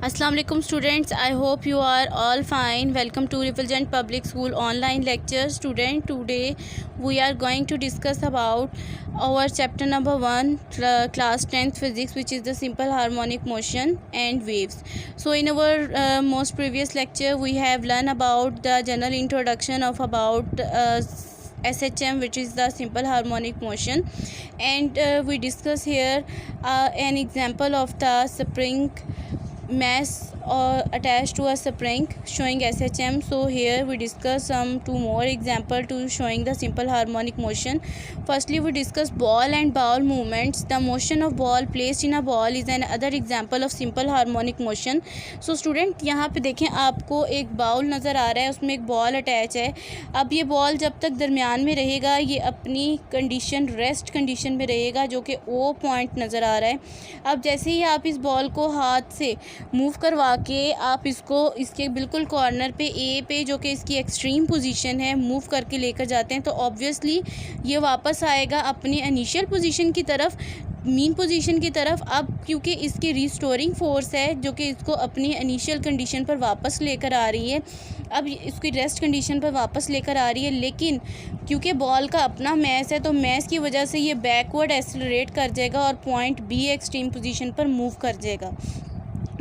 Assalamu alaikum students, I hope you are all fine. Welcome to Refulgent Public School online lecture. Student, today we are going to discuss about our chapter number 1 class 10th physics, which is the simple harmonic motion and waves. So in our most previous lecture we have learned about the general introduction of about SHM, which is the simple harmonic motion, and we discuss here an example of the spring mass attached to a spring showing SHM. So here we discuss some two more example to showing the simple harmonic motion. Firstly, we discuss ball and ball movements. The motion of ball placed in a ball is an other example of simple harmonic motion. So student, यहाँ पे देखें आपको एक bowl नज़र आ रहा है, उसमें एक बॉल अटैच है. अब ये बॉल जब तक दरमियान में रहेगा ये अपनी कंडीशन रेस्ट कंडीशन में रहेगा, जो कि ओ पॉइंट नज़र आ रहा है. अब जैसे ही आप इस बॉल को हाथ से मूव करवा के आप इसको इसके बिल्कुल कॉर्नर पे ए पे, जो कि इसकी एक्सट्रीम पोजीशन है, मूव करके लेकर जाते हैं, तो ऑब्वियसली ये वापस आएगा अपनी इनिशियल पोजीशन की तरफ, मीन पोजीशन की तरफ. अब क्योंकि इसकी रिस्टोरिंग फोर्स है जो कि इसको अपनी इनिशियल कंडीशन पर वापस लेकर आ रही है, अब इसकी रेस्ट कंडीशन पर वापस लेकर आ रही है, लेकिन क्योंकि बॉल का अपना मैस है तो मैस की वजह से ये बैकवर्ड एक्सेलरेट कर जाएगा और पॉइंट बी एक्सट्रीम पोजीशन पर मूव कर जाएगा.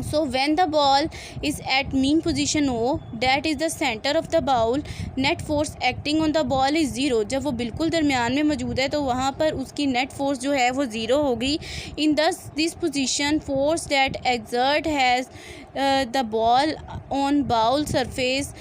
So when the ball is at mean position O, that is the center of the ball, net force acting on the ball is zero. जब वो बिल्कुल दरमियान में मौजूद है तो वहाँ पर उसकी नेट फोर्स जो है वो ज़ीरो होगी. In this position, force that exert has the ball on ball surface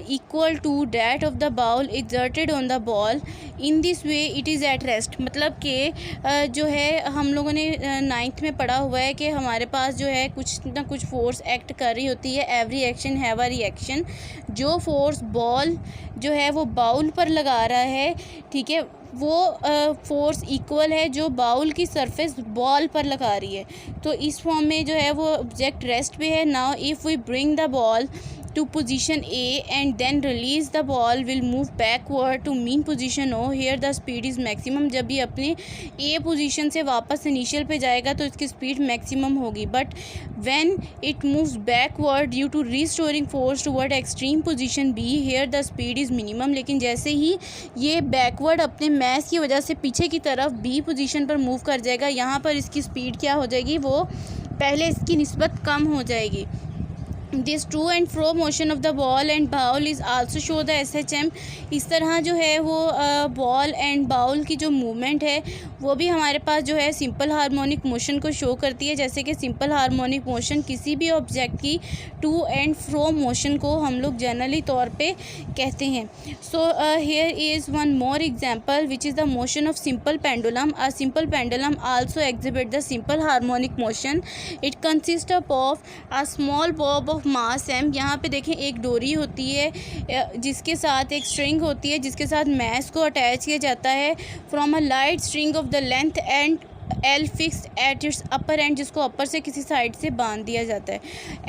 equal to that of the ball exerted on the ball. In this way it is at rest. मतलब कि जो है हम लोगों ने 9th में पढ़ा हुआ है कि हमारे पास जो है कुछ ना कुछ फोर्स एक्ट कर रही होती है. Every action have a reaction. जो फोर्स बॉल जो है वो बाउल पर लगा रहा है, ठीक है, वो फोर्स इक्वल है जो बाउल की सरफेस बॉल पर लगा रही है. तो इस फॉर्म में जो है वो ऑब्जेक्ट रेस्ट पे है. Now if we bring the ball to position A and then release the ball will move backward to mean position O. Here the speed is maximum. जब ये अपने A पोजीशन से वापस इनिशियल पे जाएगा तो इसकी स्पीड मैक्सिमम होगी. But when it moves backward due to restoring force toward extreme position B, here the speed is minimum. लेकिन जैसे ही ये बैकवर्ड अपने मैस की वजह से पीछे की तरफ B पोजीशन पर मूव कर जाएगा, यहाँ पर इसकी स्पीड क्या हो जाएगी, वो पहले इसकी निस्बत कम हो जाएगी. This to and fro motion of the ball and bowl is also show the SHM. इस तरह जो है वो बॉल एंड बाउल की जो मूवमेंट है वो भी हमारे पास जो है सिंपल हार्मोनिक मोशन को शो करती है. जैसे कि सिंपल हार्मोनिक मोशन किसी भी ऑब्जेक्ट की टू एंड फ्रो मोशन को हम लोग जनरली तौर पे कहते हैं. So here is one more example which is the motion of simple pendulum. A simple pendulum also exhibit the simple harmonic motion. It consist of a small bob of mass M. यहाँ पे देखें एक डोरी होती है जिसके साथ एक स्ट्रिंग होती है जिसके साथ मैस को अटैच किया जाता है from a light string of the length and L fix at its upper and, जिसको अपर से किसी साइड से बांध दिया जाता है.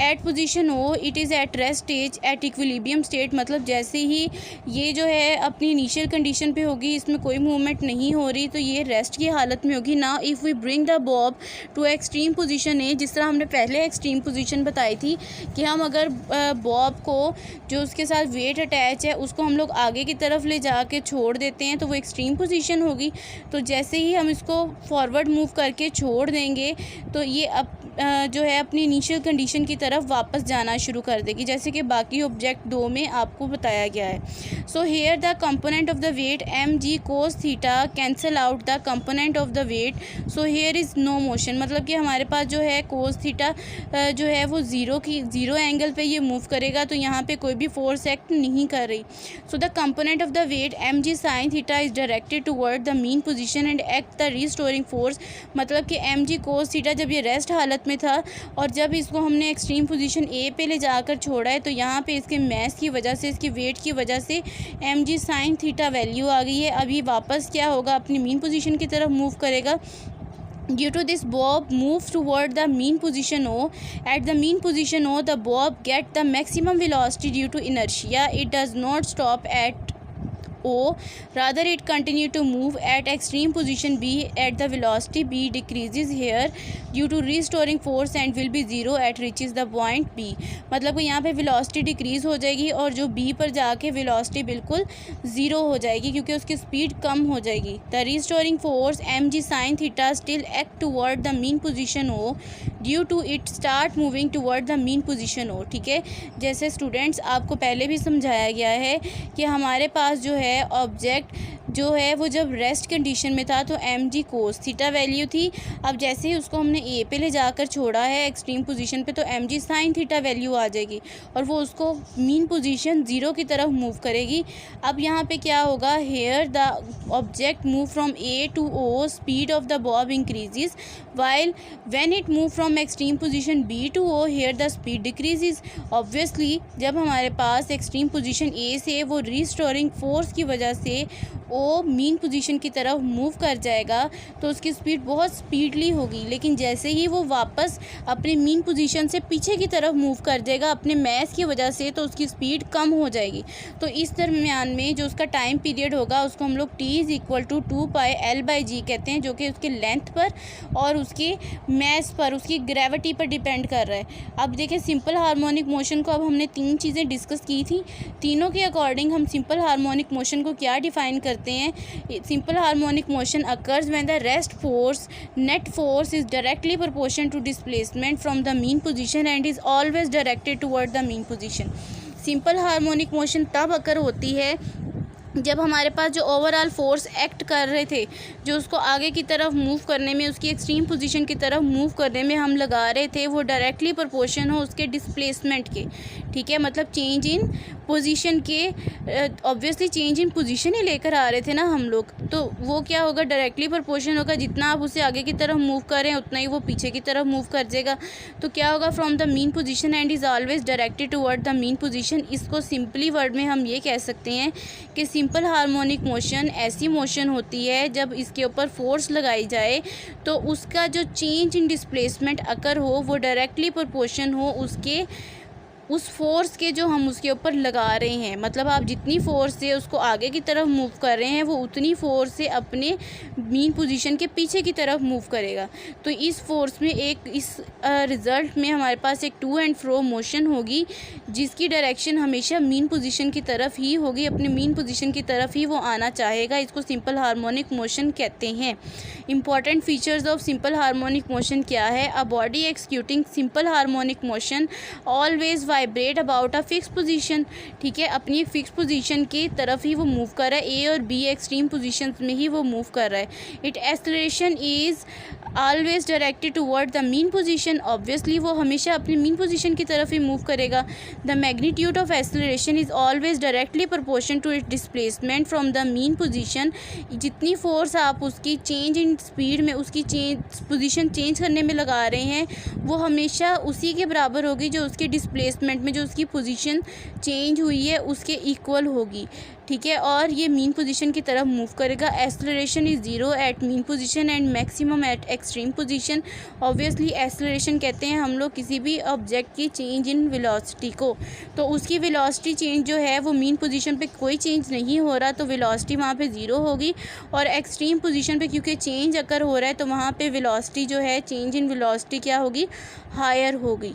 At position O it is at rest stage at equilibrium state. मतलब जैसे ही ये जो है अपनी इनिशियल कंडीशन पे होगी, इसमें कोई मूवमेंट नहीं हो रही, तो ये रेस्ट की हालत में होगी. Now if we bring the bob to extreme position A, जिस तरह हमने पहले एक्सट्रीम पोजीशन बताई थी कि हम अगर बॉब को जो उसके साथ वेट अटैच है उसको हम लोग आगे की तरफ ले जा के छोड़ देते हैं तो वो एक्सट्रीम पोजीशन होगी. तो जैसे ही हम इसको फॉरवर्ड मूव करके छोड़ देंगे तो ये जो है अपनी इनिशियल कंडीशन की तरफ वापस जाना शुरू कर देगी, जैसे कि बाकी ऑब्जेक्ट 2 में आपको बताया गया है. So here the component of the weight M G cos theta cancel out the component of the weight. So here is no motion. मतलब कि हमारे पास जो है कोस थीटा जो है वो ज़ीरो एंगल पे ये मूव करेगा, तो यहाँ पे कोई भी फोर्स एक्ट नहीं कर रही. So the component of the weight M G sine theta is directed toward the mean position and act the restoring force. मतलब कि एम जी कोस थीटा जब ये रेस्ट हालत में था और जब इसको हमने एक्सट्रीम पोजीशन ए पे ले जाकर छोड़ा है तो यहाँ पे इसके मैस की वजह से, इसकी वेट की वजह से M G sine theta value आ गई है. अभी वापस क्या होगा, अपनी मीन पोजीशन की तरफ मूव करेगा. Due to this, bob moves toward the mean position O. At the mean position O, the bob gets the maximum velocity due to inertia. It does not stop at O, rather it continue to move at extreme position B at the velocity B decreases here due to restoring force and will be zero at reaches the point B। मतलब कि यहाँ पे velocity decrease हो जाएगी और जो B पर जाके velocity बिल्कुल ज़ीरो हो जाएगी क्योंकि उसकी स्पीड कम हो जाएगी। The restoring force mg sin theta still act toward the mean position O due to it start moving toward the mean position हो। ठीक है, जैसे स्टूडेंट्स आपको पहले भी समझाया गया है कि हमारे पास जो है ऑब्जेक्ट जो है वो जब रेस्ट कंडीशन में था तो M G cos theta value थी। अब जैसे ही उसको हमने ए पे ले जाकर छोड़ा है एक्सट्रीम पोजीशन पे तो M G sine theta value आ जाएगी और वो उसको मीन पोजीशन ज़ीरो की तरफ मूव करेगी। अब यहाँ पे क्या होगा, here the object move from A to O, speed of the bob increases while when it move from extreme position B to O here the speed decreases। Obviously जब हमारे पास एक्सट्रीम पोजीशन A से वो restoring force की वजह से O mean position की तरफ move कर जाएगा तो उसकी स्पीड बहुत स्पीडली होगी, लेकिन जैसे ही वो वापस अपने मीन पोजीशन से पीछे की तरफ मूव कर जाएगा अपने मैस की वजह से तो उसकी स्पीड कम हो जाएगी। तो इस दरमियान में जो उसका टाइम पीरियड होगा उसको हम लोग T = 2πL/g कहते हैं, जो कि उसके लेंथ पर और उसके मैस पर, उसकी ग्रेविटी पर डिपेंड कर रहा है। अब देखिए सिंपल हार्मोनिक मोशन को अब हमने तीन चीज़ें डिस्कस की थी, तीनों के अकॉर्डिंग हम सिंपल हार्मोनिक मोशन को क्या डिफाइन करते हैं। Simple harmonic motion occurs when the rest force net force is directly proportional to displacement from the mean position and is always directed toward the mean position. Simple harmonic motion तब occur होती है जब हमारे पास जो overall force act कर रहे थे, जो उसको आगे की तरफ मूव करने में, उसकी एक्सट्रीम पोजीशन की तरफ मूव करने में हम लगा रहे थे, वो डायरेक्टली प्रोपोर्शन हो उसके डिस्प्लेसमेंट के। ठीक है, मतलब चेंज इन पोजीशन के, ऑब्वियसली चेंज इन पोजीशन ही लेकर आ रहे थे ना हम लोग, तो वो क्या होगा, डायरेक्टली प्रोपोर्शन होगा। जितना आप उसे आगे की तरफ मूव करें उतना ही वो पीछे की तरफ मूव कर जाएगा। तो क्या होगा, from the mean position and is always directed toward the mean position. इसको सिंपली वर्ड में हम ये कह सकते हैं कि सिंपल हार्मोनिक मोशन ऐसी मोशन होती है जब इसके ऊपर फोर्स लगाई जाए तो उसका जो चेंज इन डिस्प्लेसमेंट अकर हो वो डायरेक्टली प्रोपोर्शन हो उसके उस फोर्स के जो हम उसके ऊपर लगा रहे हैं। मतलब आप जितनी फोर्स से उसको आगे की तरफ मूव कर रहे हैं वो उतनी फोर्स से अपने मीन पोजीशन के पीछे की तरफ मूव करेगा। तो इस फोर्स में इस रिज़ल्ट में हमारे पास एक टू एंड फ्रो मोशन होगी जिसकी डायरेक्शन हमेशा मीन पोजीशन की तरफ ही होगी, अपने मीन पोजीशन की तरफ ही वो आना चाहेगा। इसको सिंपल हार्मोनिक मोशन कहते हैं। Important features of simple harmonic motion क्या है, a body executing simple harmonic motion always vibrate about a fix position. ठीक है, अपनी एक फिक्स पोजीशन की तरफ ही वो मूव कर रहा है, ए और बी एक्सट्रीम पोजीशंस में ही वो मूव कर रहा है। It acceleration is always directed toward the mean position. Obviously वो हमेशा अपनी मीन पोजीशन की तरफ ही मूव करेगा। The magnitude of acceleration is always directly proportional to it displacement from the mean position. जितनी फोर्स आप उसकी चेंज इन स्पीड में, उसकी पोजीशन चेंज करने में लगा रहे हैं वो हमेशा उसी के बराबर होगी जो उसके डिस्प्लेसमेंट में, जो उसकी पोजीशन चेंज हुई है उसके इक्वल होगी। ठीक है, और ये मीन पोजीशन की तरफ मूव करेगा। Acceleration is zero at mean position and maximum at extreme position. Obviously acceleration कहते हैं हम लोग किसी भी ऑब्जेक्ट की चेंज इन वेलोसिटी को, तो उसकी वेलोसिटी चेंज जो है वो मीन पोजीशन पे कोई चेंज नहीं हो रहा तो वेलोसिटी वहाँ पे ज़ीरो होगी, और एक्सट्रीम पोजीशन पे क्योंकि चेंज अकर हो रहा है तो वहाँ पे वेलोसिटी जो है, चेंज इन वेलोसिटी क्या होगी, हायर होगी।